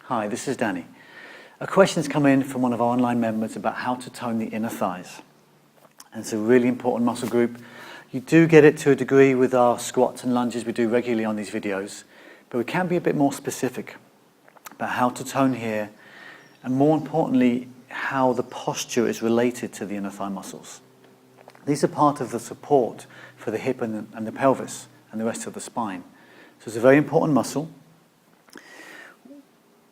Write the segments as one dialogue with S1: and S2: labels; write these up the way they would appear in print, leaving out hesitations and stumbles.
S1: Hi, this is Danny. A question's come in from one of our online members about how to tone the inner thighs. And it's a really important muscle group. You do get it to a degree with our squats and lunges we do regularly on these videos, but we can be a bit more specific about how to tone here, and more importantly, how the posture is related to the inner thigh muscles. These are part of the support for the hip and the pelvis and the rest of the spine. So it's a very important muscle.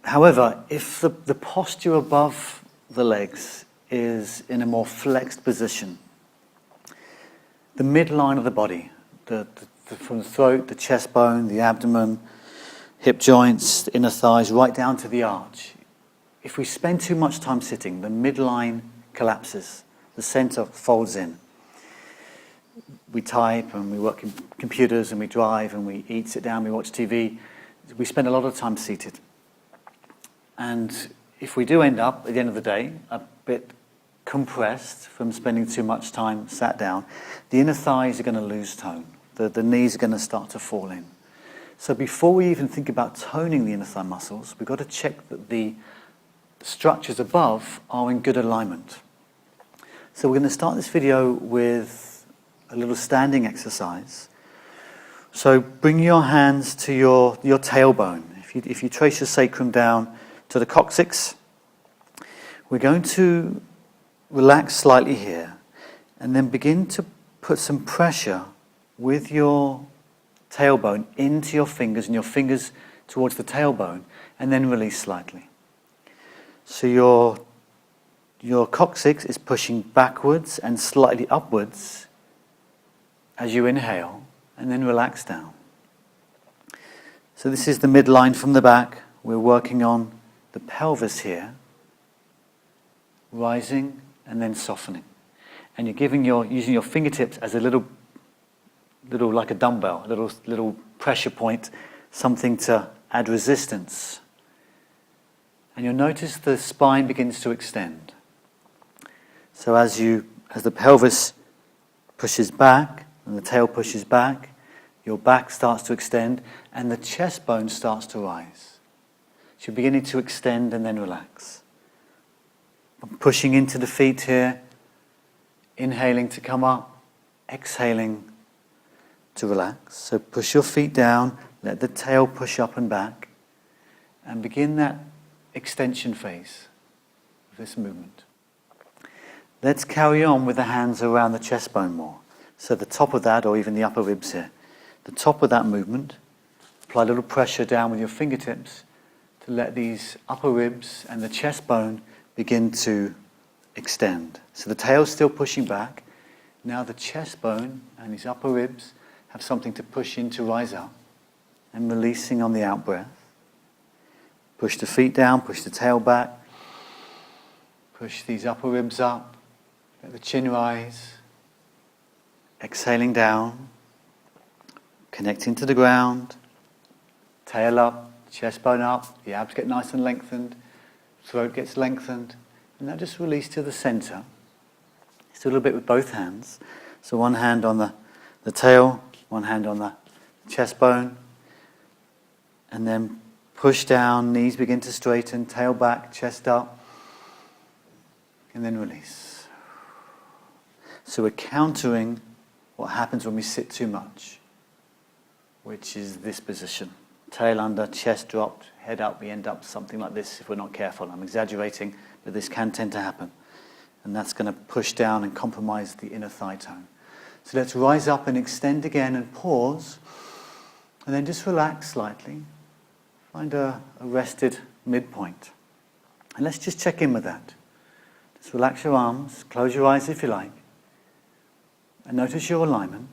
S1: However, if the posture above the legs is in a more flexed position, the midline of the body, from the throat, the chest bone, the abdomen, hip joints, the inner thighs, right down to the arch, if we spend too much time sitting, the midline collapses, the center folds in. We type and we work in computers and we drive and we eat, sit down, we watch TV. We spend a lot of time seated. And if we do end up, at the end of the day, a bit compressed from spending too much time sat down, the inner thighs are going to lose tone. The knees are going to start to fall in. So before we even think about toning the inner thigh muscles, we've got to check that the structures above are in good alignment. So we're going to start this video with a little standing exercise. So bring your hands to your tailbone. If you trace your sacrum down to the coccyx, we're going to relax slightly here and then begin to put some pressure with your tailbone into your fingers and your fingers towards the tailbone, and then release slightly. So your coccyx is pushing backwards and slightly upwards as you inhale, and then relax down. So this is the midline from the back. We're working on the pelvis here, rising and then softening. And you're using your fingertips as a little like a dumbbell, a little pressure point, something to add resistance. And you'll notice the spine begins to extend. So as the pelvis pushes back and the tail pushes back, your back starts to extend and the chest bone starts to rise. So you're beginning to extend and then relax. I'm pushing into the feet here, inhaling to come up, exhaling to relax. So push your feet down, let the tail push up and back, and begin that extension phase of this movement. Let's carry on with the hands around the chest bone more. So the top of that, or even the upper ribs here, the top of that movement, apply a little pressure down with your fingertips to let these upper ribs and the chest bone begin to extend. So the tail's still pushing back. Now the chest bone and these upper ribs have something to push in to rise up, and releasing on the out breath. Push the feet down, push the tail back, push these upper ribs up, let the chin rise, exhaling down, connecting to the ground, tail up, chest bone up, the abs get nice and lengthened, throat gets lengthened, and now just release to the center. Just a little bit with both hands. So one hand on the tail, one hand on the chest bone, and then push down, knees begin to straighten, tail back, chest up, and then release. So we're countering what happens when we sit too much, which is this position. Tail under, chest dropped, head up, we end up something like this if we're not careful. I'm exaggerating, but this can tend to happen. And that's going to push down and compromise the inner thigh tone. So let's rise up and extend again and pause, and then just relax slightly. Find a rested midpoint. And let's just check in with that. Just relax your arms, close your eyes if you like, and notice your alignment.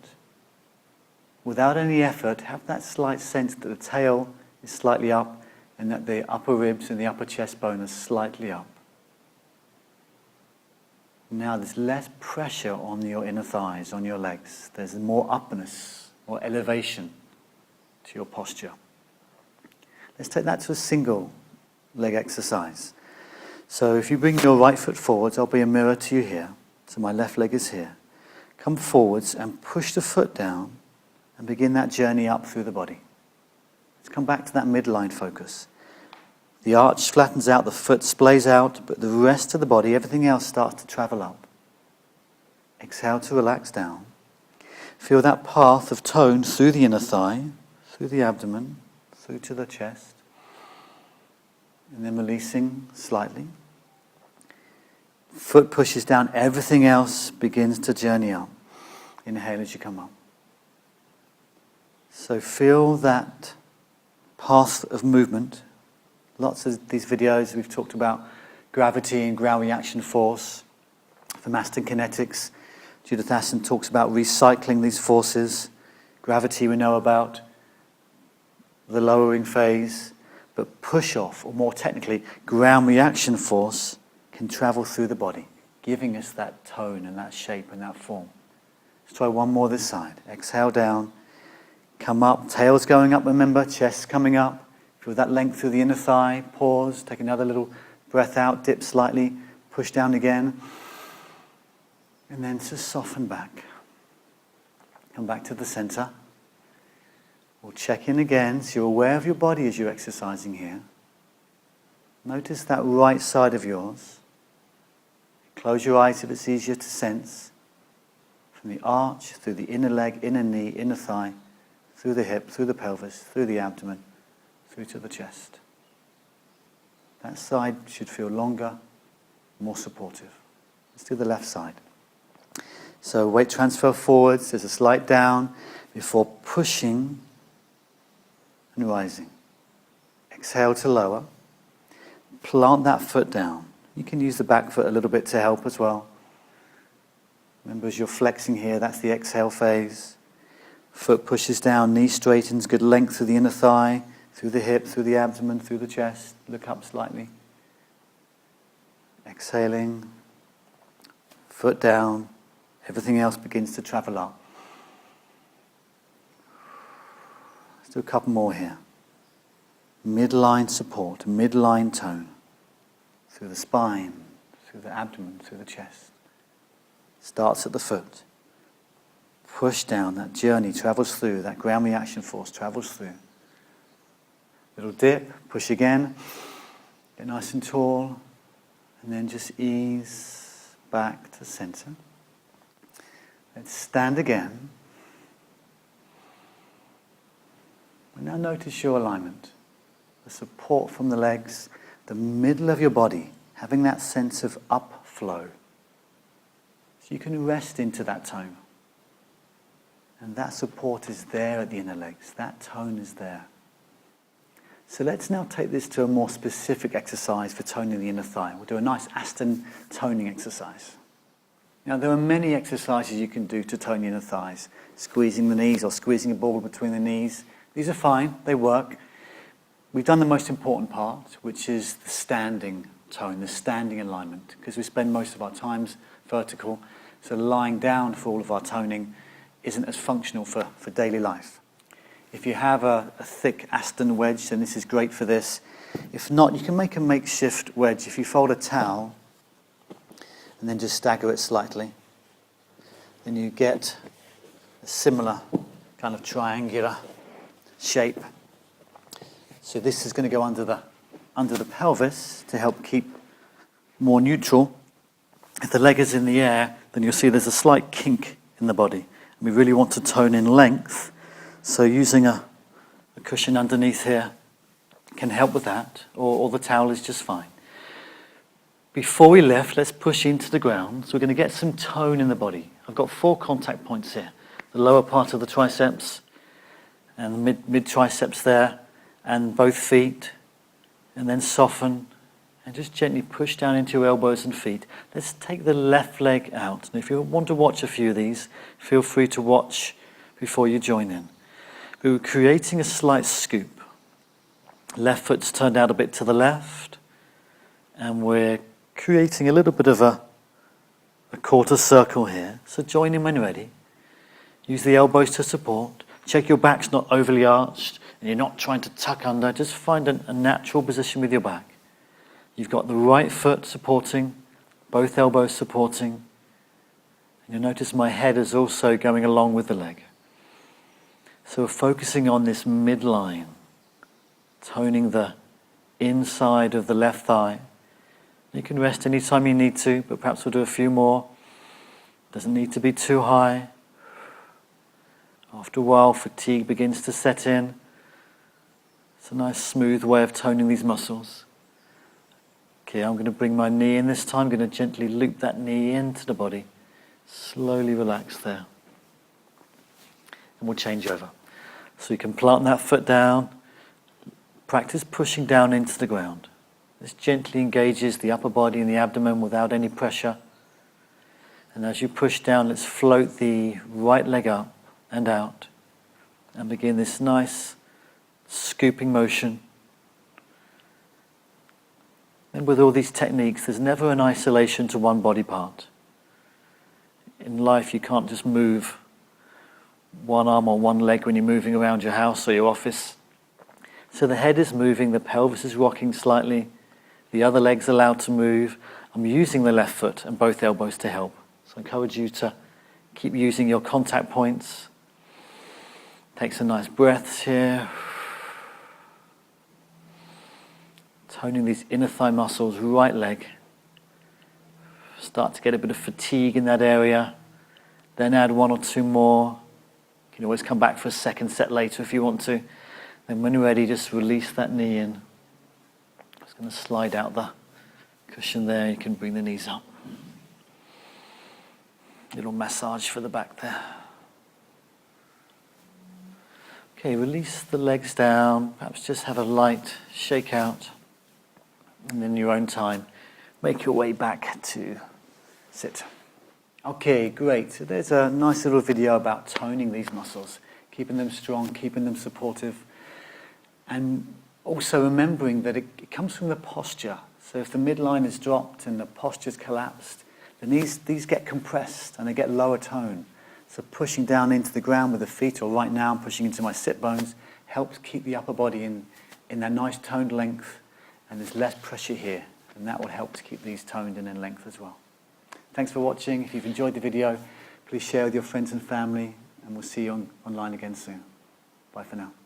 S1: Without any effort, have that slight sense that the tail is slightly up and that the upper ribs and the upper chest bone are slightly up. Now there's less pressure on your inner thighs, on your legs. There's more upness, more elevation to your posture. Let's take that to a single leg exercise. So if you bring your right foot forwards, I'll be a mirror to you here. So my left leg is here. Come forwards and push the foot down and begin that journey up through the body. Let's come back to that midline focus. The arch flattens out, the foot splays out, but the rest of the body, everything else starts to travel up. Exhale to relax down. Feel that path of tone through the inner thigh, through the abdomen, through to the chest. And then releasing slightly. Foot pushes down, everything else begins to journey up. Inhale as you come up. So feel that path of movement. Lots of these videos we've talked about gravity and ground reaction force. From Aston Kinetics, Judith Aston talks about recycling these forces. Gravity we know about, the lowering phase, but push off, or more technically, ground reaction force can travel through the body, giving us that tone and that shape and that form. Let's try one more this side. Exhale down, come up, tail's going up, remember, chest's coming up. Feel that length through the inner thigh, pause, take another little breath out, dip slightly, push down again. And then just soften back. Come back to the center. We'll check in again, so you're aware of your body as you're exercising here. Notice that right side of yours. Close your eyes if it's easier to sense. From the arch, through the inner leg, inner knee, inner thigh, through the hip, through the pelvis, through the abdomen, through to the chest. That side should feel longer, more supportive. Let's do the left side. So weight transfer forwards, there's a slight down before pushing and rising. Exhale to lower. Plant that foot down. You can use the back foot a little bit to help as well. Remember, as you're flexing here, that's the exhale phase. Foot pushes down, knee straightens, good length through the inner thigh, through the hip, through the abdomen, through the chest. Look up slightly. Exhaling. Foot down. Everything else begins to travel up. Let's do a couple more here. Midline support, midline tone. Through the spine, through the abdomen, through the chest. Starts at the foot. Push down, that journey travels through, that ground reaction force travels through. Little dip, push again. Get nice and tall. And then just ease back to center. Let's stand again. And now notice your alignment. The support from the legs, the middle of your body, having that sense of upflow. So you can rest into that tone. And that support is there at the inner legs. That tone is there. So let's now take this to a more specific exercise for toning the inner thigh. We'll do a nice Aston Toning exercise. Now, there are many exercises you can do to tone the inner thighs. Squeezing the knees or squeezing a ball between the knees. These are fine, they work. We've done the most important part, which is the standing tone, the standing alignment, because we spend most of our times vertical, so lying down for all of our toning isn't as functional for daily life. If you have a thick Aston wedge, then this is great for this. If not, you can make a makeshift wedge. If you fold a towel and then just stagger it slightly, then you get a similar kind of triangular shape. So this is going to go under the pelvis to help keep more neutral. If the leg is in the air, then you'll see there's a slight kink in the body. And we really want to tone in length. So using a cushion underneath here can help with that, or the towel is just fine. Before we lift, let's push into the ground. So we're going to get some tone in the body. I've got 4 contact points here. The lower part of the triceps, and the mid triceps there, and both feet, and then soften, and just gently push down into your elbows and feet. Let's take the left leg out. And if you want to watch a few of these, feel free to watch before you join in. We're creating a slight scoop. Left foot's turned out a bit to the left, and we're creating a little bit of a quarter circle here. So join in when ready. Use the elbows to support. Check your back's not overly arched, and you're not trying to tuck under. Just find a natural position with your back. You've got the right foot supporting, both elbows supporting. And you'll notice my head is also going along with the leg. So we're focusing on this midline, toning the inside of the left thigh. You can rest anytime you need to, but perhaps we'll do a few more. Doesn't need to be too high. After a while, fatigue begins to set in. It's a nice smooth way of toning these muscles. Okay, I'm going to bring my knee in this time. I'm going to gently loop that knee into the body. Slowly relax there. And we'll change over. So you can plant that foot down. Practice pushing down into the ground. This gently engages the upper body and the abdomen without any pressure. And as you push down, let's float the right leg up and out. And begin this nice scooping motion. And with all these techniques, there's never an isolation to one body part. In life, you can't just move one arm or one leg when you're moving around your house or your office. So the head is moving, the pelvis is rocking slightly, the other leg's allowed to move. I'm using the left foot and both elbows to help. So I encourage you to keep using your contact points. Take some nice breaths here. Toning these inner thigh muscles, right leg. Start to get a bit of fatigue in that area. Then add one or two more. You can always come back for a second set later if you want to. Then when you're ready, just release that knee in. Just going to slide out the cushion there. You can bring the knees up. Little massage for the back there. Okay, release the legs down. Perhaps just have a light shake out. And then in your own time, make your way back to sit. Okay, great. So there's a nice little video about toning these muscles, keeping them strong, keeping them supportive, and also remembering that it comes from the posture. So if the midline is dropped and the posture's collapsed, then these get compressed and they get lower tone. So pushing down into the ground with the feet, or right now I'm pushing into my sit bones, helps keep the upper body in that nice toned length. And there's less pressure here, and that will help to keep these toned and in length as well. Thanks for watching. If you've enjoyed the video, please share with your friends and family, and we'll see you online again soon. Bye for now.